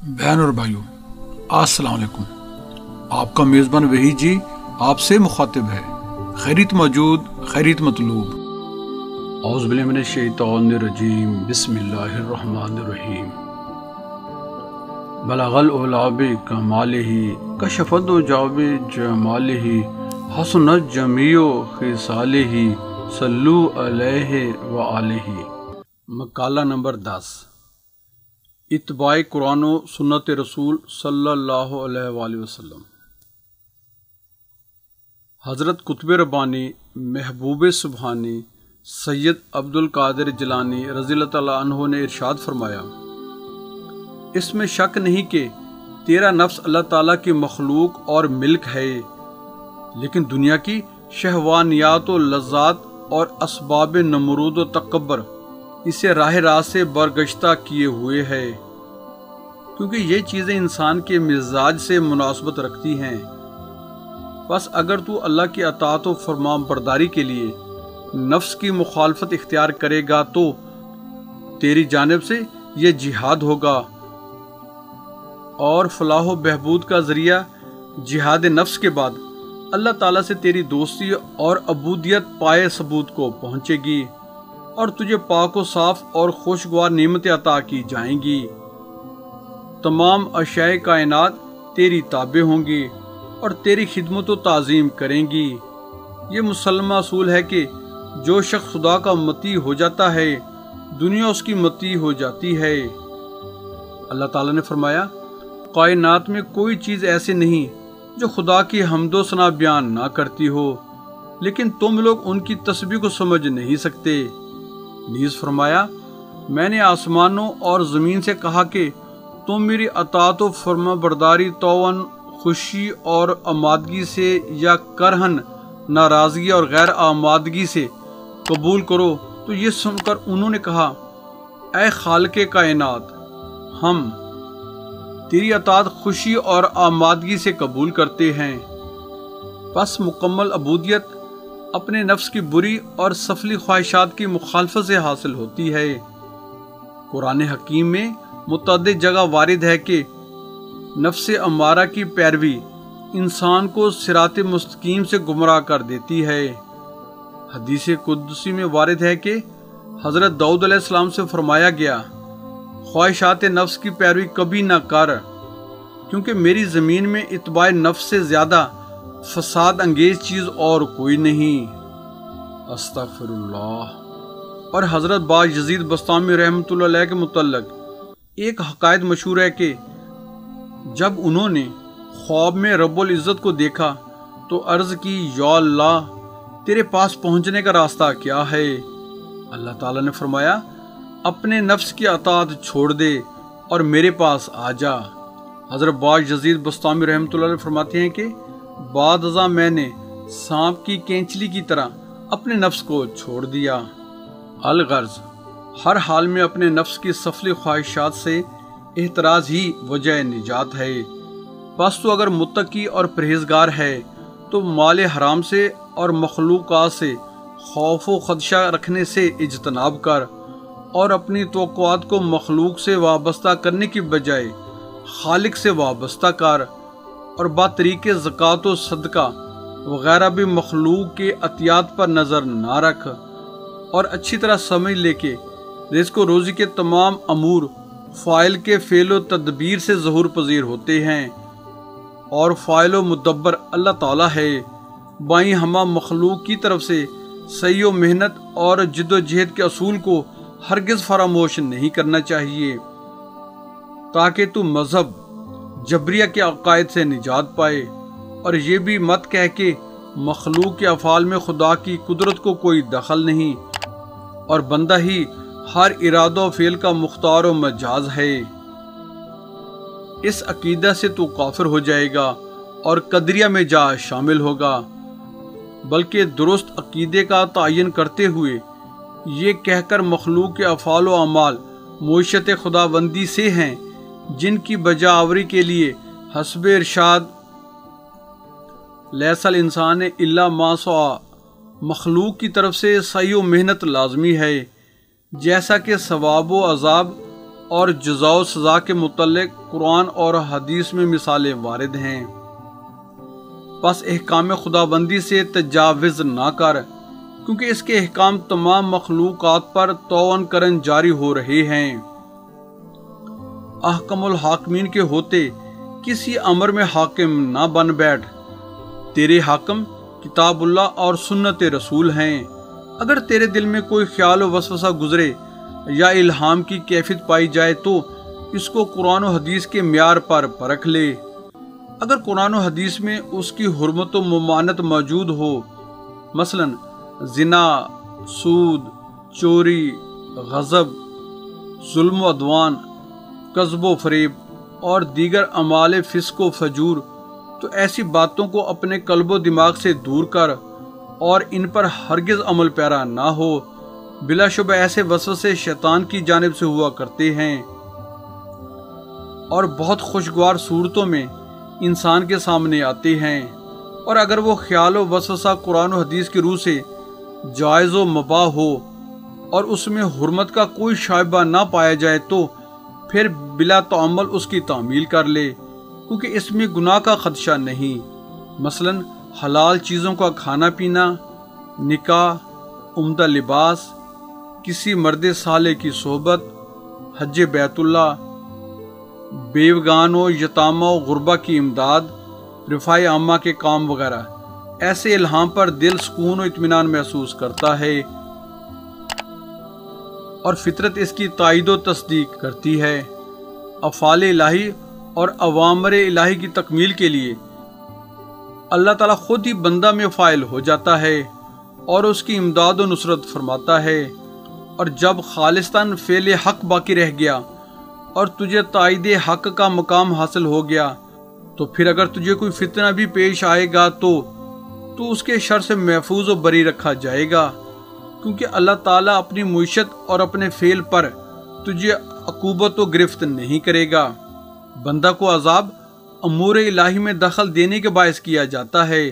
بہن اور بھائیوں، السلام علیکم۔ آپ کا میزبان وحید جی آپ سے مخاطب ہے۔ خیریت موجود، خیریت مطلوب۔ اعوذ باللہ من الشیطان الرجیم، بسم اللہ الرحمن الرحیم۔ بلغ العلا بکمالہ، کشف الدجی بجمالہ، حسنت جمیع خصالہ، صلو علیہ وآلہ۔ مقالہ نمبر 10، اتباع قرآن و سنت رسول صلی اللہ علیہ وآلہ وسلم۔ حضرت قطب ربانی محبوب سبحانی سید عبد القادر جیلانی رضی اللہ تعالیٰ عنہ نے ارشاد فرمایا، اس میں شک نہیں کہ تیرا نفس اللہ تعالیٰ کی مخلوق اور ملک ہے، لیکن دنیا کی شہوانیات و لذات اور اسباب نمرود و تکبر اسے راہ راست سے برگشتہ کیے ہوئے ہے، کیونکہ یہ چیزیں انسان کے مزاج سے مناسبت رکھتی ہیں۔ بس اگر تو اللہ کی اطاعت و فرمان برداری کے لیے نفس کی مخالفت اختیار کرے گا تو تیری جانب سے یہ جہاد ہوگا، اور فلاح و بہبود کا ذریعہ جہاد نفس کے بعد اللہ تعالیٰ سے تیری دوستی اور عبودیت پائے ثبوت کو پہنچے گی، اور تجھے پاک و صاف اور خوشگوار نعمتیں عطا کی جائیں گی۔ تمام اشیاء کائنات تیری تابع ہوں گی اور تیری خدمت و تعظیم کریں گی۔ یہ مسلمہ اصول ہے کہ جو شخص خدا کا مطیع ہو جاتا ہے، دنیا اس کی مطیع ہو جاتی ہے۔ اللہ تعالیٰ نے فرمایا، کائنات میں کوئی چیز ایسی نہیں جو خدا کی حمد و ثنا بیان نہ کرتی ہو، لیکن تم لوگ ان کی تسبیح کو سمجھ نہیں سکتے۔ نیز فرمایا، میں نے آسمانوں اور زمین سے کہا کہ تم میری اطاعت و فرما برداری طوعاً خوشی اور آمادگی سے یا کرہن ناراضگی اور غیر آمادگی سے قبول کرو، تو یہ سن کر انہوں نے کہا، اے خالق کائنات، ہم تیری اطاعت خوشی اور آمادگی سے قبول کرتے ہیں۔ پس مکمل عبودیت اپنے نفس کی بری اور سفلی خواہشات کی مخالفت سے حاصل ہوتی ہے۔ قرآن حکیم میں متعدد جگہ وارد ہے کہ نفس امارہ کی پیروی انسان کو صراط مستقیم سے گمراہ کر دیتی ہے۔ حدیث قدسی میں وارد ہے کہ حضرت داؤد علیہ السلام سے فرمایا گیا، خواہشات نفس کی پیروی کبھی نہ کر، کیونکہ میری زمین میں اتباع نفس سے زیادہ فساد انگیز چیز اور کوئی نہیں۔ استغفر اللہ۔ اور حضرت با یزید بسطامی رحمۃ اللہ علیہ کے متعلق ایک حکایت مشہور ہے کہ جب انہوں نے خواب میں رب العزت کو دیکھا تو عرض کی، یا اللہ، تیرے پاس پہنچنے کا راستہ کیا ہے؟ اللہ تعالیٰ نے فرمایا، اپنے نفس کی اطاعت چھوڑ دے اور میرے پاس آ جا۔ حضرت با یزید بسطامی رحمۃ اللہ علیہ فرماتے ہیں کہ بعد ازاں میں نے سانپ کی کینچلی کی طرح اپنے نفس کو چھوڑ دیا۔ الغرض، ہر حال میں اپنے نفس کی سفلی خواہشات سے احتراز ہی وجہ نجات ہے۔ بس تو اگر متقی اور پرہیزگار ہے تو مال حرام سے اور مخلوقات سے خوف و خدشہ رکھنے سے اجتناب کر، اور اپنی توقعات کو مخلوق سے وابستہ کرنے کی بجائے خالق سے وابستہ کر، اور بطریق زکوٰۃ و صدقہ وغیرہ بھی مخلوق کے عطیات پر نظر نہ رکھ، اور اچھی طرح سمجھ لے کہ رزق و روزی کے تمام امور فاعل کے فعل و تدبیر سے ظہور پذیر ہوتے ہیں، اور فاعل و مدبر اللہ تعالیٰ ہے۔ بائیں ہمہ مخلوق کی طرف سے سعی و محنت اور جد و جہد کے اصول کو ہرگز فراموش نہیں کرنا چاہیے، تاکہ تو مذہب جبریہ کے عقائد سے نجات پائے، اور یہ بھی مت کہہ کہ مخلوق کے افعال میں خدا کی قدرت کو کوئی دخل نہیں، اور بندہ ہی ہر ارادہ و فعل کا مختار و مجاز ہے۔ اس عقیدہ سے تو کافر ہو جائے گا اور قدریہ میں جا شامل ہوگا، بلکہ درست عقیدے کا تعین کرتے ہوئے یہ کہہ کر مخلوق کے افعال و اعمال معیشت خداوندی سے ہیں، جن کی بجا آوری کے لیے حسب ارشاد لیس الانسان الا ما سعی، مخلوق کی طرف سے سعی و محنت لازمی ہے، جیسا کہ ثواب و عذاب اور جزا و سزا کے متعلق قرآن اور حدیث میں مثالیں وارد ہیں۔ پس احکام خدا بندی سے تجاوز نہ کر، کیونکہ اس کے احکام تمام مخلوقات پر طوعاً کرن جاری ہو رہے ہیں۔ احکم الحاکمین کے ہوتے کسی امر میں حاکم نہ بن بیٹھ، تیرے حاکم کتاب اللہ اور سنت رسول ہیں۔ اگر تیرے دل میں کوئی خیال و وسوسہ گزرے یا الہام کی کیفیت پائی جائے تو اس کو قرآن و حدیث کے معیار پر پرکھ لے۔ اگر قرآن و حدیث میں اس کی حرمت و ممانعت موجود ہو، مثلا زنا، سود، چوری، غضب، ظلم و عدوان، کذب و فریب اور دیگر اعمال فسق و فجور، تو ایسی باتوں کو اپنے قلب و دماغ سے دور کر اور ان پر ہرگز عمل پیرا نہ ہو۔ بلا شبہ ایسے وسوسے شیطان کی جانب سے ہوا کرتے ہیں اور بہت خوشگوار صورتوں میں انسان کے سامنے آتے ہیں، اور اگر وہ خیال و وسوسہ قرآن و حدیث کی روح سے جائز و مباح ہو اور اس میں حرمت کا کوئی شائبہ نہ پایا جائے تو پھر بلا تعمل اس کی تعمیل کر لے، کیونکہ اس میں گناہ کا خدشہ نہیں۔ مثلا حلال چیزوں کا کھانا پینا، نکاح، عمدہ لباس، کسی مرد صالح کی صحبت، حج بیت اللہ، بیوگان و یتامہ و غربا کی امداد، رفاع عامہ کے کام وغیرہ۔ ایسے الہام پر دل سکون و اطمینان محسوس کرتا ہے اور فطرت اس کی تائید و تصدیق کرتی ہے۔ افعال الہی اور اوامر الہی کی تکمیل کے لیے اللہ تعالیٰ خود ہی بندہ میں فاعل ہو جاتا ہے اور اس کی امداد و نصرت فرماتا ہے، اور جب خالصتاً فعل حق باقی رہ گیا اور تجھے تائید حق کا مقام حاصل ہو گیا تو پھر اگر تجھے کوئی فتنہ بھی پیش آئے گا تو اس کے شر سے محفوظ و بری رکھا جائے گا، کیونکہ اللہ تعالیٰ اپنی معیشت اور اپنے فعل پر تجھے عقوبت و گرفت نہیں کرے گا۔ بندہ کو عذاب امور الہی میں دخل دینے کے باعث کیا جاتا ہے۔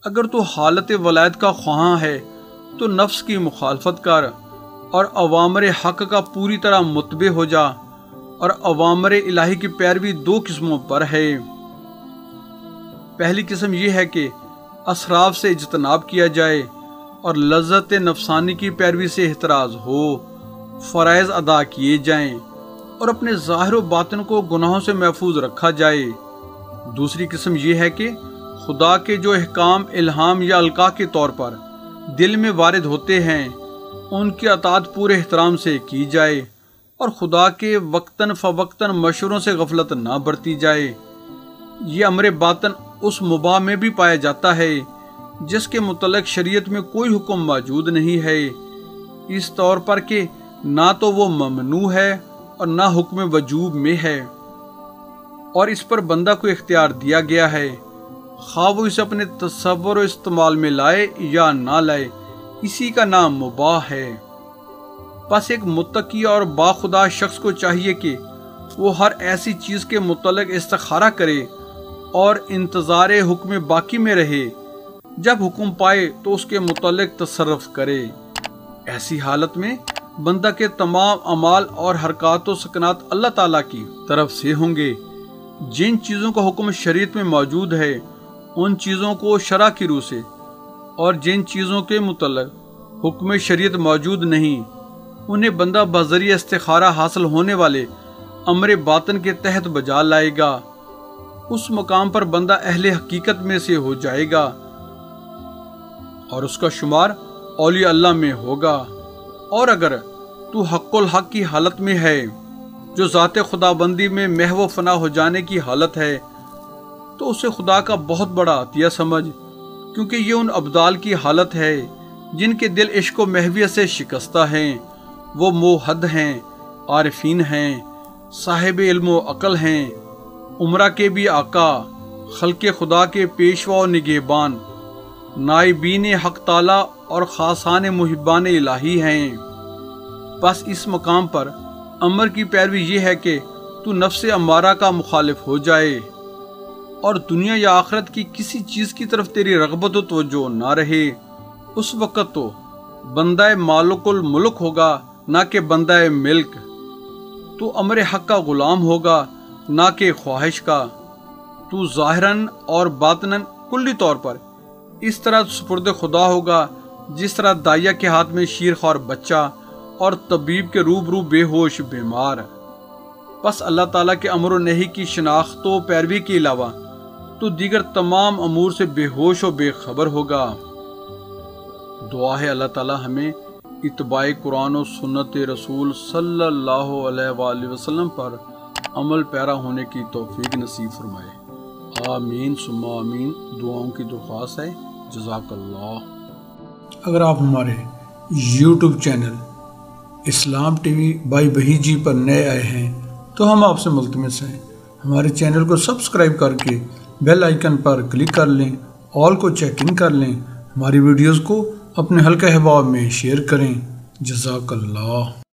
اگر تو حالت ولایت کا خواہاں ہے تو نفس کی مخالفت کر اور اوامر حق کا پوری طرح متبع ہو جا، اور اوامر الہی کی پیروی دو قسموں پر ہے۔ پہلی قسم یہ ہے کہ اسراف سے اجتناب کیا جائے اور لذت نفسانی کی پیروی سے احتراز ہو، فرائض ادا کیے جائیں اور اپنے ظاہر و باطن کو گناہوں سے محفوظ رکھا جائے۔ دوسری قسم یہ ہے کہ خدا کے جو احکام الہام یا القاء کے طور پر دل میں وارد ہوتے ہیں ان کی اطاعت پورے احترام سے کی جائے، اور خدا کے وقتاً فوقتاً مشوروں سے غفلت نہ برتی جائے۔ یہ امر باطن اس مباح میں بھی پایا جاتا ہے جس کے متعلق شریعت میں کوئی حکم موجود نہیں ہے، اس طور پر کہ نہ تو وہ ممنوع ہے اور نہ حکم وجوب میں ہے، اور اس پر بندہ کو اختیار دیا گیا ہے، خواہ وہ اسے اپنے تصور و استعمال میں لائے یا نہ لائے، اسی کا نام مباح ہے۔ بس ایک متقی اور باخدا شخص کو چاہیے کہ وہ ہر ایسی چیز کے متعلق استخارہ کرے اور انتظار حکم باقی میں رہے، جب حکم پائے تو اس کے متعلق تصرف کرے۔ ایسی حالت میں بندہ کے تمام اعمال اور حرکات و سکنات اللہ تعالیٰ کی طرف سے ہوں گے۔ جن چیزوں کا حکم شریعت میں موجود ہے ان چیزوں کو شرع کی روح سے، اور جن چیزوں کے متعلق حکم شریعت موجود نہیں انہیں بندہ بذریعہ استخارہ حاصل ہونے والے امر باطن کے تحت بجا لائے گا۔ اس مقام پر بندہ اہل حقیقت میں سے ہو جائے گا اور اس کا شمار اولیاء اللہ میں ہوگا۔ اور اگر تو حق الحق کی حالت میں ہے جو ذات خدا بندی میں محو و فنا ہو جانے کی حالت ہے تو اسے خدا کا بہت بڑا عطیہ سمجھ، کیونکہ یہ ان ابدال کی حالت ہے جن کے دل عشق و محویت سے شکستہ ہیں۔ وہ موحد ہیں، عارفین ہیں، صاحب علم و عقل ہیں، عمرہ کے بھی آقا، خلق خدا کے پیشوا و نگہبان، نائبین حق تعالیٰ اور خاصان محبان الہی ہیں۔ بس اس مقام پر امر کی پیروی یہ ہے کہ تو نفس امارہ کا مخالف ہو جائے اور دنیا یا آخرت کی کسی چیز کی طرف تیری رغبت و توجہ نہ رہے۔ اس وقت تو بندہ مالک الملک ہوگا نہ کہ بندہ ملک۔ تو امر حق کا غلام ہوگا نہ کہ خواہش کا۔ تو ظاہراً اور باطناً کلی طور پر اس طرح سپرد خدا ہوگا جس طرح دائیا کے ہاتھ میں شیرخوار بچہ اور طبیب کے روبرو بے ہوش بیمار۔ بس اللہ تعالیٰ کے امر و نہی کی شناخت و پیروی کے علاوہ تو دیگر تمام امور سے بے ہوش و بے خبر ہوگا۔ دعا ہے اللہ تعالیٰ ہمیں اتباع قرآن و سنت رسول صلی اللہ علیہ وآلہ وسلم پر عمل پیرا ہونے کی توفیق نصیب فرمائے۔ آمین ثم آمین۔ دعاؤں کی درخواست ہے۔ جزاک اللہ۔ اگر آپ ہمارے YouTube channel Islam T V by بہی جی پر نئے آئے ہیں تو ہم آپ سے ملتمس ہیں ہمارے چینل کو سبسکرائب کر کے بیل آئیکن پر کلک کر لیں، آل کو چیک ان کر لیں، ہماری ویڈیوز کو اپنے حلقہ احباب میں شیئر کریں۔ جزاک اللہ۔